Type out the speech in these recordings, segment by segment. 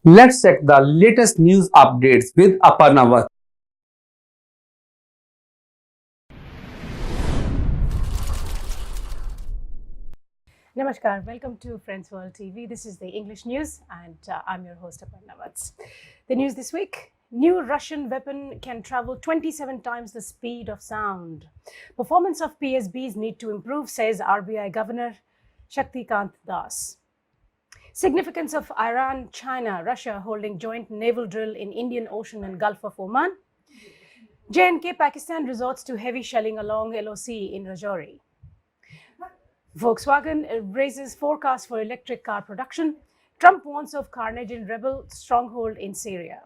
Let's check the latest news updates with APARNA VATS. Namaskar, welcome to Friends World TV. This is the English news and I'm your host APARNA VATS. The news this week: new Russian weapon can travel 27 times the speed of sound. Performance of PSBs need to improve, says RBI Governor Shaktikant Das. Significance of Iran, China, Russia holding joint naval drill in Indian Ocean and Gulf of Oman. J&K Pakistan resorts to heavy shelling along LOC in Rajouri. Volkswagen raises forecast for electric car production. Trump warns of carnage in rebel stronghold in Syria.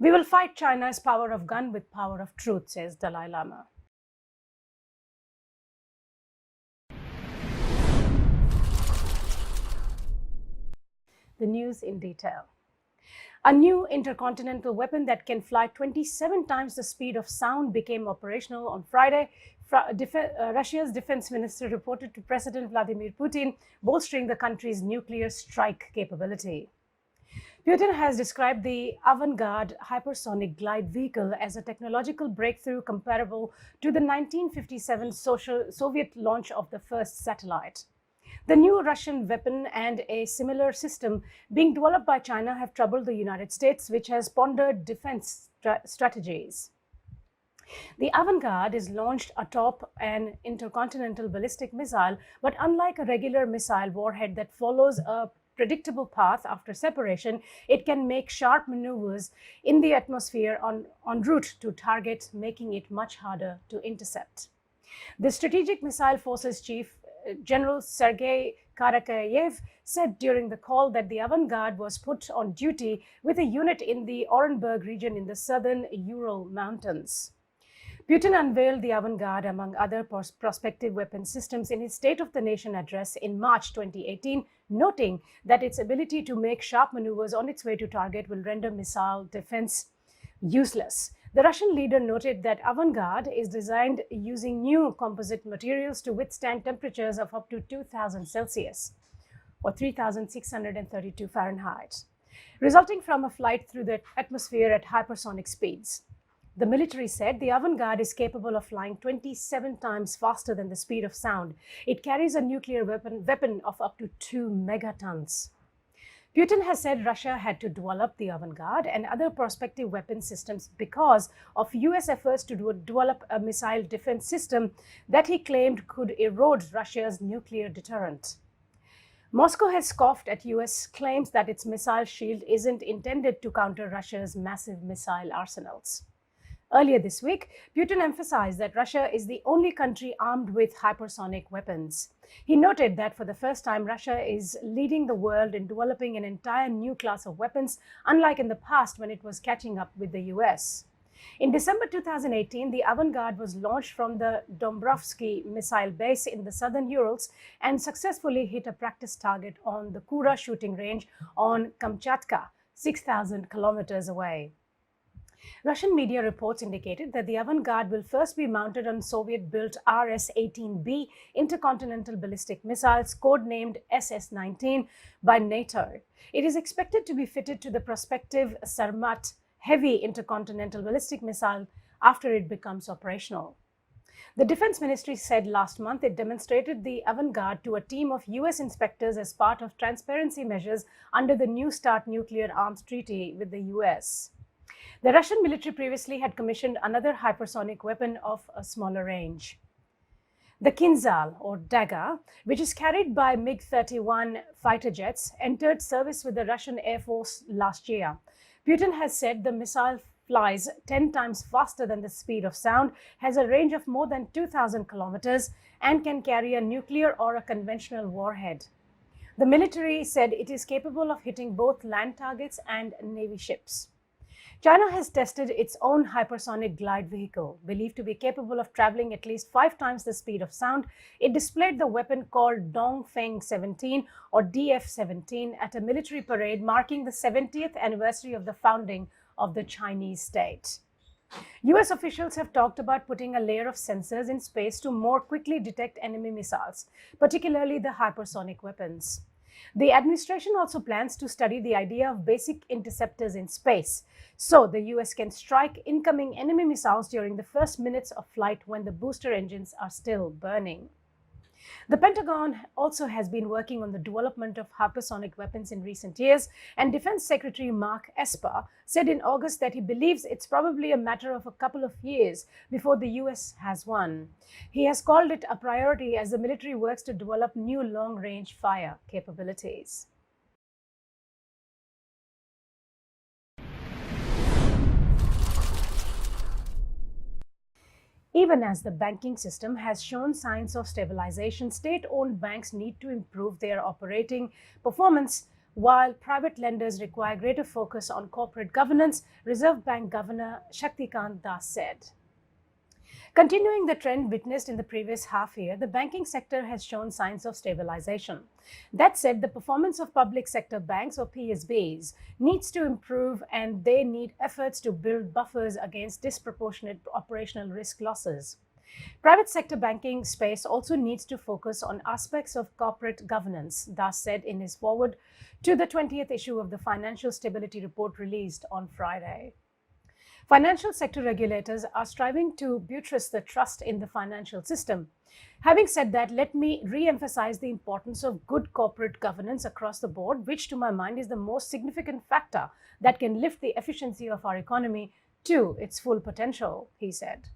We will fight China's power of gun with power of truth, says Dalai Lama. The news in detail. A new intercontinental weapon that can fly 27 times the speed of sound became operational on Friday. Russia's defense minister reported to President Vladimir Putin, bolstering the country's nuclear strike capability. Putin has described the avant-garde hypersonic glide vehicle as a technological breakthrough comparable to the 1957 Soviet launch of the first satellite. The new Russian weapon and a similar system being developed by China have troubled the United States, which has pondered defense strategies. The avant-garde is launched atop an intercontinental ballistic missile, but unlike a regular missile warhead that follows a predictable path after separation, it can make sharp maneuvers in the atmosphere en route to target, making it much harder to intercept. The Strategic Missile Forces Chief General Sergei Karakayev said during the call that the avant-garde was put on duty with a unit in the Orenburg region in the southern Ural Mountains. Putin unveiled the avant-garde, among other prospective weapon systems, in his State of the Nation address in March 2018, noting that its ability to make sharp maneuvers on its way to target will render missile defense useless. The Russian leader noted that avant-garde is designed using new composite materials to withstand temperatures of up to 2000 Celsius or 3632 Fahrenheit, resulting from a flight through the atmosphere at hypersonic speeds. The military said the avant-garde is capable of flying 27 times faster than the speed of sound. It carries a nuclear weapon of up to 2 megatons. Putin has said Russia had to develop the avant-garde and other prospective weapon systems because of US efforts to develop a missile defense system that he claimed could erode Russia's nuclear deterrent. Moscow has scoffed at US claims that its missile shield isn't intended to counter Russia's massive missile arsenals. Earlier this week, Putin emphasized that Russia is the only country armed with hypersonic weapons. He noted that for the first time, Russia is leading the world in developing an entire new class of weapons, unlike in the past when it was catching up with the US. In December 2018, the avant-garde was launched from the Dombrovsky missile base in the southern Urals and successfully hit a practice target on the Kura shooting range on Kamchatka, 6,000 kilometers away. Russian media reports indicated that the avant-garde will first be mounted on Soviet-built RS-18B intercontinental ballistic missiles, codenamed SS-19 by NATO. It is expected to be fitted to the prospective Sarmat heavy intercontinental ballistic missile after it becomes operational. The Defense Ministry said last month it demonstrated the avant-garde to a team of US inspectors as part of transparency measures under the New START nuclear arms treaty with the US. The Russian military previously had commissioned another hypersonic weapon of a smaller range. The Kinzhal, or Dagger, which is carried by MiG-31 fighter jets, entered service with the Russian Air Force last year. Putin has said the missile flies 10 times faster than the speed of sound, has a range of more than 2,000 kilometers, and can carry a nuclear or a conventional warhead. The military said it is capable of hitting both land targets and Navy ships. China has tested its own hypersonic glide vehicle, believed to be capable of traveling at least 5 times the speed of sound. It displayed the weapon called Dongfeng 17 or DF-17 at a military parade marking the 70th anniversary of the founding of the Chinese state. US officials have talked about putting a layer of sensors in space to more quickly detect enemy missiles, particularly the hypersonic weapons. The administration also plans to study the idea of basic interceptors in space, so the US can strike incoming enemy missiles during the first minutes of flight when the booster engines are still burning. The Pentagon also has been working on the development of hypersonic weapons in recent years, and Defense Secretary Mark Esper said in August that he believes it's probably a matter of a couple of years before the US has one. He has called it a priority as the military works to develop new long-range fire capabilities. Even as the banking system has shown signs of stabilization, state-owned banks need to improve their operating performance, while private lenders require greater focus on corporate governance, Reserve Bank Governor Shaktikant Das said. Continuing the trend witnessed in the previous half year, the banking sector has shown signs of stabilization. That said, the performance of public sector banks, or PSBs, needs to improve, and they need efforts to build buffers against disproportionate operational risk losses. Private sector banking space also needs to focus on aspects of corporate governance, Das said in his foreword to the 20th issue of the Financial Stability Report released on Friday. Financial sector regulators are striving to buttress the trust in the financial system. Having said that, let me re-emphasize the importance of good corporate governance across the board, which to my mind is the most significant factor that can lift the efficiency of our economy to its full potential, he said.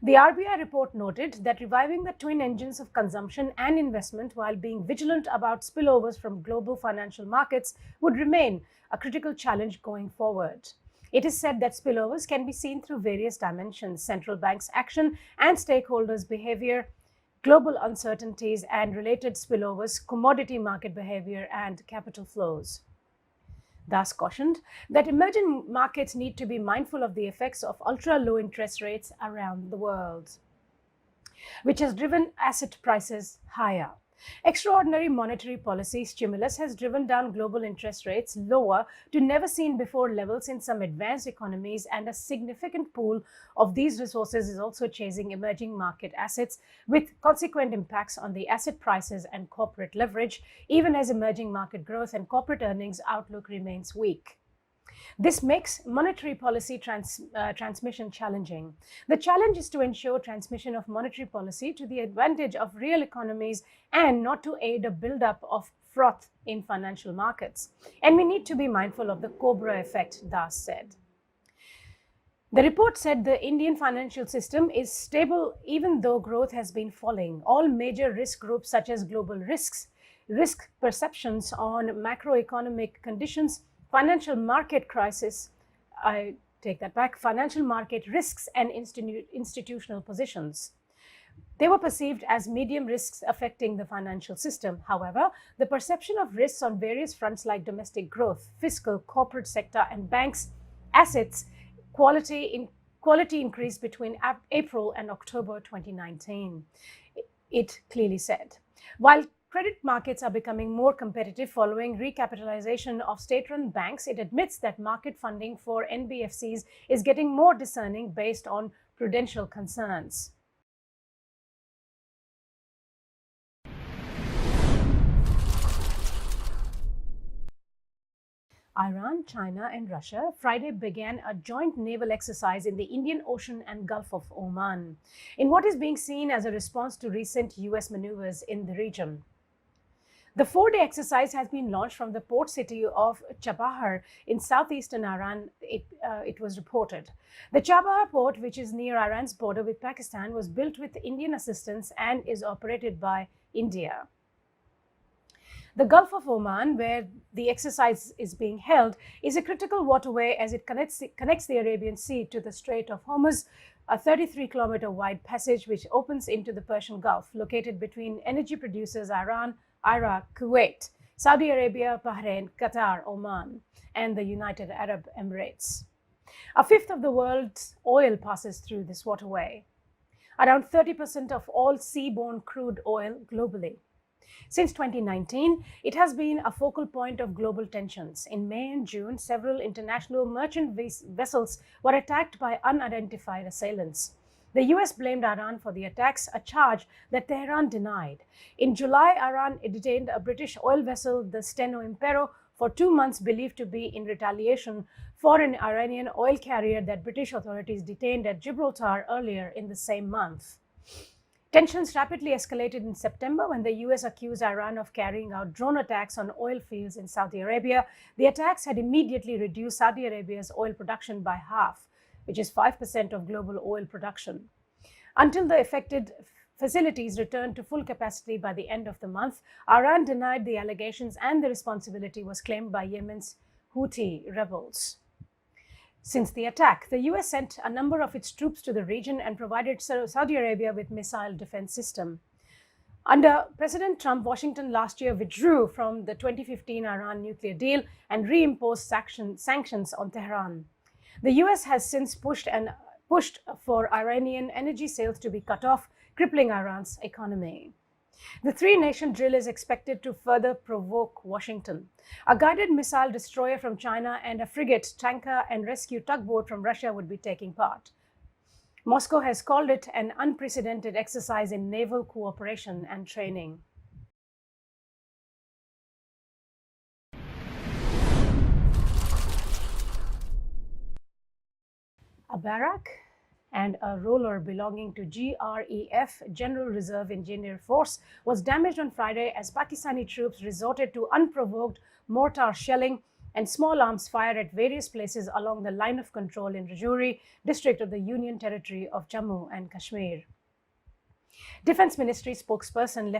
The RBI report noted that reviving the twin engines of consumption and investment while being vigilant about spillovers from global financial markets would remain a critical challenge going forward. It is said that spillovers can be seen through various dimensions: central banks' action and stakeholders' behavior, global uncertainties and related spillovers, commodity market behavior, and capital flows. Das cautioned that emerging markets need to be mindful of the effects of ultra-low interest rates around the world, which has driven asset prices higher. Extraordinary monetary policy stimulus has driven down global interest rates lower to never-seen-before levels in some advanced economies, and a significant pool of these resources is also chasing emerging market assets, with consequent impacts on the asset prices and corporate leverage, even as emerging market growth and corporate earnings outlook remains weak. This makes monetary policy transmission challenging. The challenge is to ensure transmission of monetary policy to the advantage of real economies and not to aid a buildup of froth in financial markets. And we need to be mindful of the Cobra effect, Das said. The report said the Indian financial system is stable even though growth has been falling. All major risk groups such as global risks, risk perceptions on macroeconomic conditions, financial market crisis, financial market risks and institutional positions. They were perceived as medium risks affecting the financial system. However, the perception of risks on various fronts like domestic growth, fiscal, corporate sector, and banks' assets quality increased between April and October 2019, it clearly said. While credit markets are becoming more competitive following recapitalization of state-run banks, it admits that market funding for NBFCs is getting more discerning based on prudential concerns. Iran, China, and Russia Friday began a joint naval exercise in the Indian Ocean and Gulf of Oman, in what is being seen as a response to recent US maneuvers in the region. The 4-day exercise has been launched from the port city of Chabahar in southeastern Iran, it was reported. The Chabahar port, which is near Iran's border with Pakistan, was built with Indian assistance and is operated by India. The Gulf of Oman, where the exercise is being held, is a critical waterway as it connects the Arabian Sea to the Strait of Hormuz, a 33-kilometer wide passage which opens into the Persian Gulf, located between energy producers Iran, Iraq, Kuwait, Saudi Arabia, Bahrain, Qatar, Oman, and the United Arab Emirates. A fifth of the world's oil passes through this waterway, around 30% of all seaborne crude oil globally. Since 2019, it has been a focal point of global tensions. In May and June, several international merchant vessels were attacked by unidentified assailants. The US blamed Iran for the attacks, a charge that Tehran denied. In July, Iran detained a British oil vessel, the Steno Impero, for 2 months, believed to be in retaliation for an Iranian oil carrier that British authorities detained at Gibraltar earlier in the same month. Tensions rapidly escalated in September when the US accused Iran of carrying out drone attacks on oil fields in Saudi Arabia. The attacks had immediately reduced Saudi Arabia's oil production by half, which is 5% of global oil production. Until the affected facilities returned to full capacity by the end of the month, Iran denied the allegations and the responsibility was claimed by Yemen's Houthi rebels. Since the attack, the US sent a number of its troops to the region and provided Saudi Arabia with missile defense system. Under President Trump, Washington last year withdrew from the 2015 Iran nuclear deal and reimposed sanctions on Tehran. The US has since pushed for Iranian energy sales to be cut off, crippling Iran's economy. The three-nation drill is expected to further provoke Washington. A guided missile destroyer from China and a frigate, tanker, and rescue tugboat from Russia would be taking part. Moscow has called it an unprecedented exercise in naval cooperation and training. A barrack and a roller belonging to GREF, General Reserve Engineer Force, was damaged on Friday as Pakistani troops resorted to unprovoked mortar shelling and small arms fire at various places along the line of control in Rajouri district of the Union Territory of Jammu and Kashmir. Defense Ministry spokesperson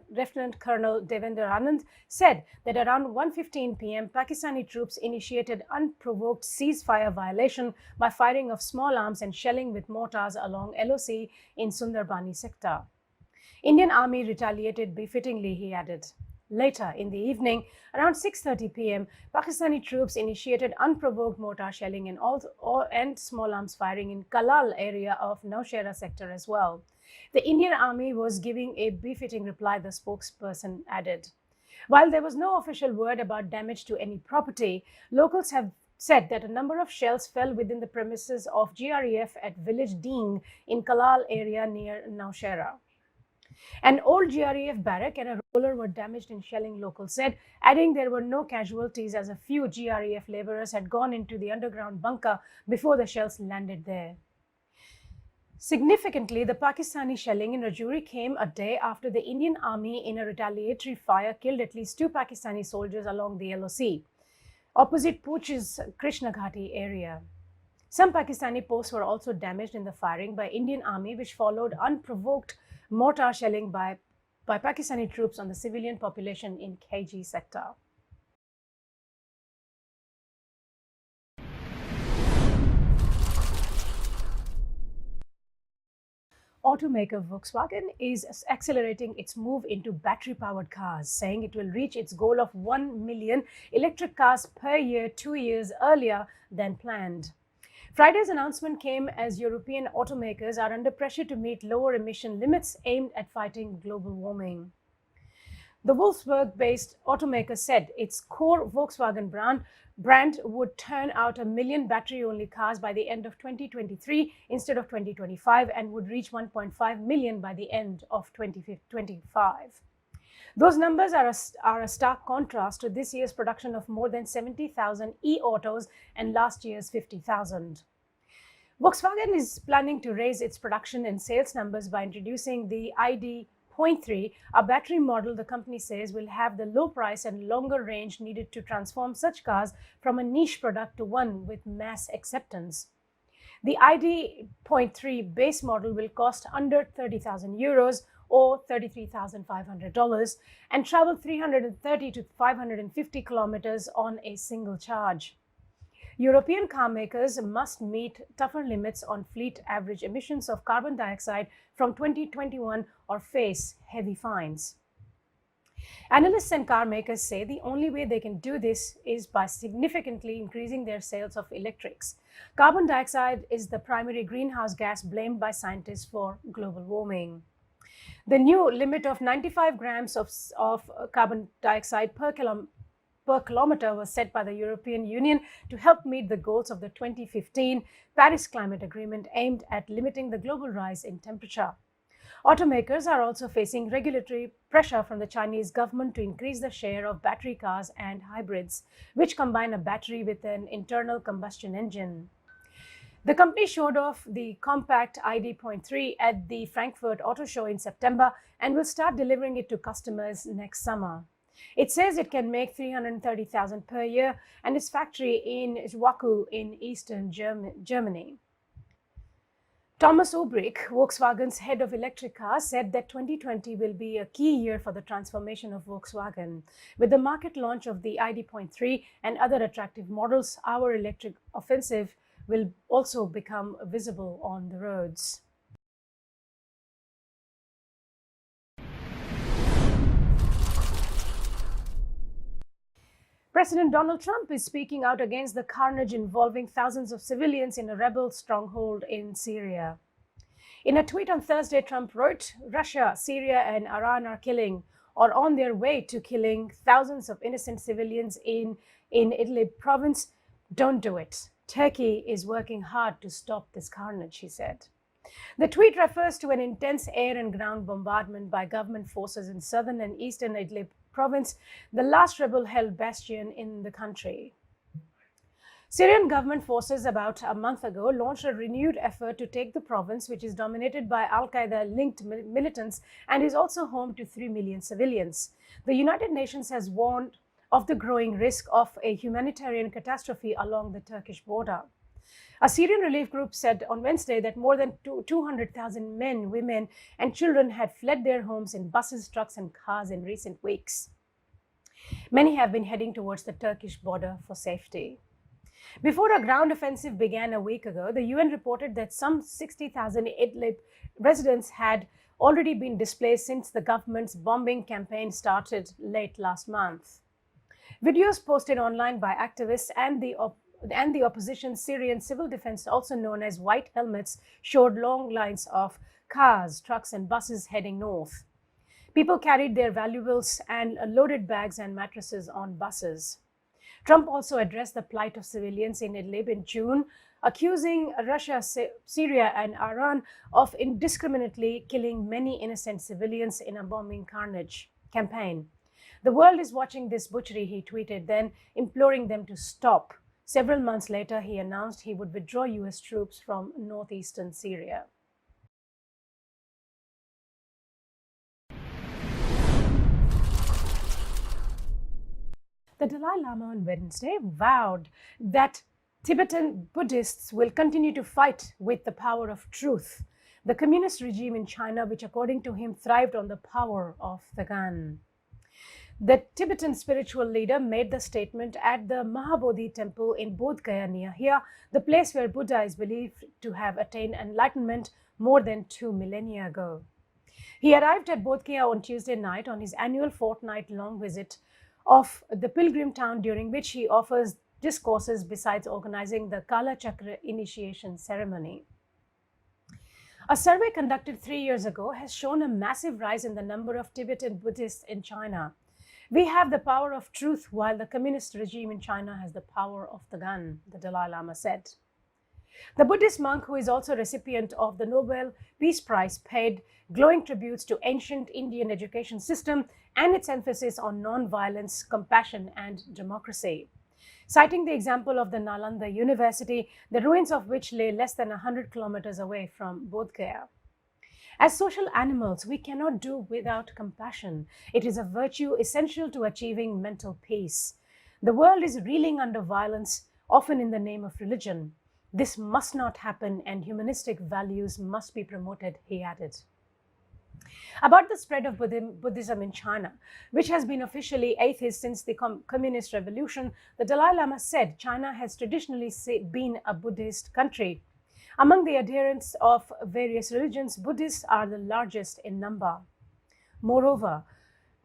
Lieutenant Colonel Devender Anand said that around 1:15 p.m. Pakistani troops initiated unprovoked ceasefire violation by firing of small arms and shelling with mortars along LOC in Sundarbani sector. Indian Army retaliated befittingly, he added. Later in the evening, around 6:30 p.m., Pakistani troops initiated unprovoked mortar shelling and small arms firing in Kalal area of Nowshera sector as well. The Indian Army was giving a befitting reply, the spokesperson added. While there was no official word about damage to any property, locals have said that a number of shells fell within the premises of GREF at village Deeng in Kalal area near Nowshera. An old GREF barrack and a roller were damaged in shelling, locals said, adding there were no casualties as a few GREF laborers had gone into the underground bunker before the shells landed there. Significantly, the Pakistani shelling in Rajouri came a day after the Indian Army in a retaliatory fire killed at least 2 Pakistani soldiers along the LOC, opposite Pooch's Krishna Ghati area. Some Pakistani posts were also damaged in the firing by Indian Army, which followed unprovoked mortar shelling by Pakistani troops on the civilian population in KG sector. Automaker Volkswagen is accelerating its move into battery-powered cars, saying it will reach its goal of 1 million electric cars per year 2 years earlier than planned. Friday's announcement came as European automakers are under pressure to meet lower emission limits aimed at fighting global warming. The Wolfsburg-based automaker said its core Volkswagen brand would turn out 1 million battery-only cars by the end of 2023 instead of 2025 and would reach 1.5 million by the end of 2025. Those numbers are a stark contrast to this year's production of more than 70,000 e-autos and last year's 50,000. Volkswagen is planning to raise its production and sales numbers by introducing the ID.3, a battery model the company says will have the low price and longer range needed to transform such cars from a niche product to one with mass acceptance. The ID.3 base model will cost under 30,000 euros or $33,500 and travel 330 to 550 kilometers on a single charge. European car makers must meet tougher limits on fleet average emissions of carbon dioxide from 2021 or face heavy fines. Analysts and car makers say the only way they can do this is by significantly increasing their sales of electrics. Carbon dioxide is the primary greenhouse gas blamed by scientists for global warming. The new limit of 95 grams of carbon dioxide per per kilometer was set by the European Union to help meet the goals of the 2015 Paris Climate Agreement aimed at limiting the global rise in temperature. Automakers are also facing regulatory pressure from the Chinese government to increase the share of battery cars and hybrids, which combine a battery with an internal combustion engine. The company showed off the compact ID.3 at the Frankfurt Auto Show in September and will start delivering it to customers next summer. It says it can make 330,000 per year and its factory in Waku in eastern Germany. Thomas Ulbrich, Volkswagen's head of electric cars, said that 2020 will be a key year for the transformation of Volkswagen. With the market launch of the ID.3 and other attractive models, our electric offensive will also become visible on the roads. President Donald Trump is speaking out against the carnage involving thousands of civilians in a rebel stronghold in Syria. In a tweet on Thursday, Trump wrote, "Russia, Syria, and Iran are killing or on their way to killing thousands of innocent civilians in Idlib province. Don't do it. Turkey is working hard to stop this carnage," he said. The tweet refers to an intense air and ground bombardment by government forces in southern and eastern Idlib province, the last rebel-held bastion in the country. Syrian government forces about a month ago launched a renewed effort to take the province, which is dominated by al-Qaeda-linked militants and is also home to 3 million civilians. The United Nations has warned of the growing risk of a humanitarian catastrophe along the Turkish border. A Syrian relief group said on Wednesday that more than 200,000 men, women, and children had fled their homes in buses, trucks, and cars in recent weeks. Many have been heading towards the Turkish border for safety. Before a ground offensive began a week ago, the UN reported that some 60,000 Idlib residents had already been displaced since the government's bombing campaign started late last month. Videos posted online by activists and the opposition Syrian Civil Defense, also known as White Helmets, showed long lines of cars, trucks, and buses heading north. People carried their valuables and loaded bags and mattresses on buses. Trump also addressed the plight of civilians in Idlib in June, accusing Russia, Syria, and Iran of indiscriminately killing many innocent civilians in a bombing carnage campaign. "The world is watching this butchery," he tweeted, then imploring them to stop. Several months later, he announced he would withdraw US troops from northeastern Syria. The Dalai Lama on Wednesday vowed that Tibetan Buddhists will continue to fight with the power of truth, the communist regime in China, which according to him thrived on the power of the gun. The Tibetan spiritual leader made the statement at the Mahabodhi temple in Bodh Gaya near here, the place where Buddha is believed to have attained enlightenment more than 2 millennia ago. He arrived at Bodh Gaya on Tuesday night on his annual fortnight-long visit of the pilgrim town, during which he offers discourses besides organizing the Kala Chakra initiation ceremony. A survey conducted 3 years ago has shown a massive rise in the number of Tibetan Buddhists in China. "We have the power of truth, while the communist regime in China has the power of the gun," the Dalai Lama said. The Buddhist monk, who is also recipient of the Nobel Peace Prize, paid glowing tributes to ancient Indian education system and its emphasis on non-violence, compassion, and democracy. Citing the example of the Nalanda University, the ruins of which lay less than 100 kilometers away from Bodh Gaya. "As social animals, we cannot do without compassion. It is a virtue essential to achieving mental peace. The world is reeling under violence, often in the name of religion. This must not happen, and humanistic values must be promoted," he added. About the spread of Buddhism in China, which has been officially atheist since the Communist Revolution, the Dalai Lama said China has traditionally been a Buddhist country. Among the adherents of various religions, Buddhists are the largest in number. Moreover,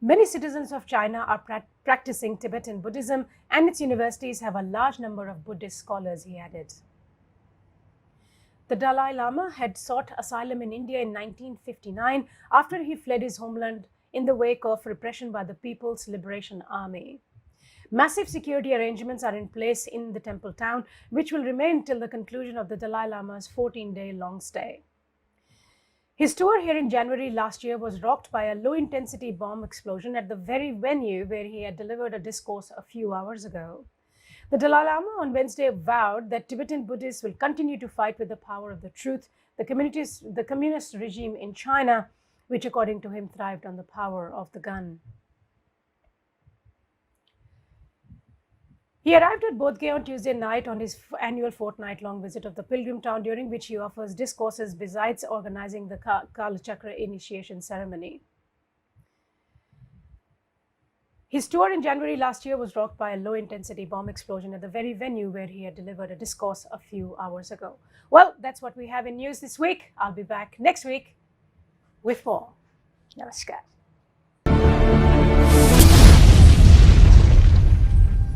many citizens of China are practicing Tibetan Buddhism, and its universities have a large number of Buddhist scholars, he added. The Dalai Lama had sought asylum in India in 1959 after he fled his homeland in the wake of repression by the People's Liberation Army. Massive security arrangements are in place in the temple town, which will remain till the conclusion of the Dalai Lama's 14-day long stay. His tour here in January last year was rocked by a low-intensity bomb explosion at the very venue where he had delivered a discourse a few hours ago. The Dalai Lama on Wednesday vowed that Tibetan Buddhists will continue to fight with the power of the truth, the communist regime in China, which according to him thrived on the power of the gun. He arrived at Bodh Gaya on Tuesday night on his annual fortnight-long visit of the pilgrim town, during which he offers discourses besides organizing the Kala Chakra initiation ceremony. His tour in January last year was rocked by a low-intensity bomb explosion at the very venue where he had delivered a discourse a few hours ago. Well, that's what we have in news this week. I'll be back next week with more. Namaskar.